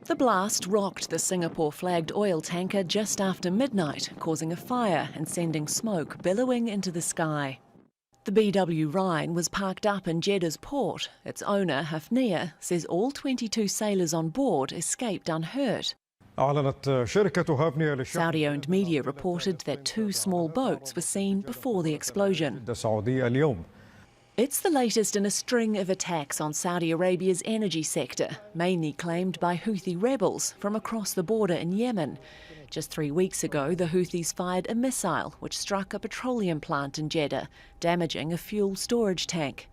The blast rocked the Singapore-flagged oil tanker just after midnight, causing a fire and sending smoke billowing into the sky. The BW Rhine was parked up in Jeddah's port. Its owner, Hafnia, says all 22 sailors on board escaped unhurt. Saudi-owned media reported that 2 small boats were seen before the explosion. It's the latest in a string of attacks on Saudi Arabia's energy sector, mainly claimed by Houthi rebels from across the border in Yemen. Just 3 weeks ago, the Houthis fired a missile which struck a petroleum plant in Jeddah, damaging a fuel storage tank.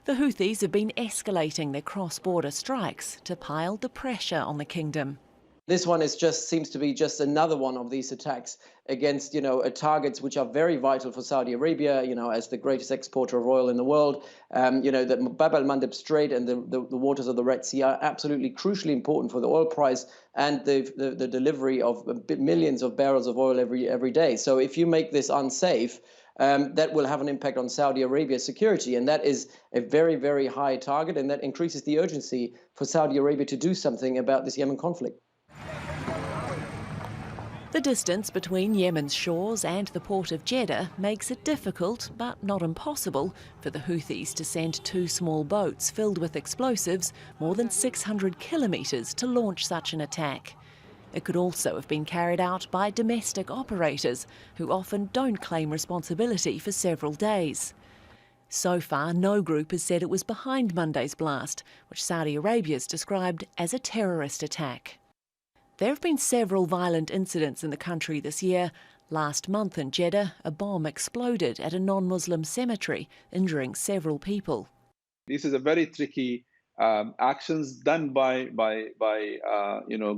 The Houthis have been escalating their cross-border strikes to pile the pressure on the kingdom. This one seems to be just another one of these attacks against, targets which are very vital for Saudi Arabia, as the greatest exporter of oil in the world. The Bab al-Mandeb Strait and the waters of the Red Sea are absolutely crucially important for the oil price and the delivery of millions of barrels of oil every day. So if you make this unsafe, that will have an impact on Saudi Arabia's security. And that is a very, very high target. And that increases the urgency for Saudi Arabia to do something about this Yemen conflict. The distance between Yemen's shores and the port of Jeddah makes it difficult, but not impossible, for the Houthis to send 2 small boats filled with explosives more than 600 kilometres to launch such an attack. It could also have been carried out by domestic operators, who often don't claim responsibility for several days. So far, no group has said it was behind Monday's blast, which Saudi Arabia's described as a terrorist attack. There have been several violent incidents in the country this year. Last month in Jeddah, a bomb exploded at a non-Muslim cemetery, injuring several people. This is a very tricky actions done by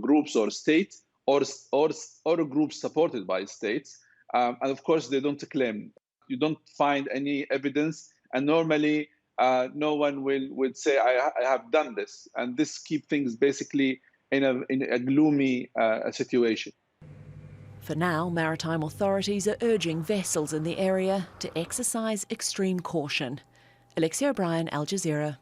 groups or states or groups supported by states, and of course they don't claim. You don't find any evidence, and normally no one would say I have done this, and this keeps things basically in a gloomy situation. For now, maritime authorities are urging vessels in the area to exercise extreme caution. Alexi, Al Jazeera.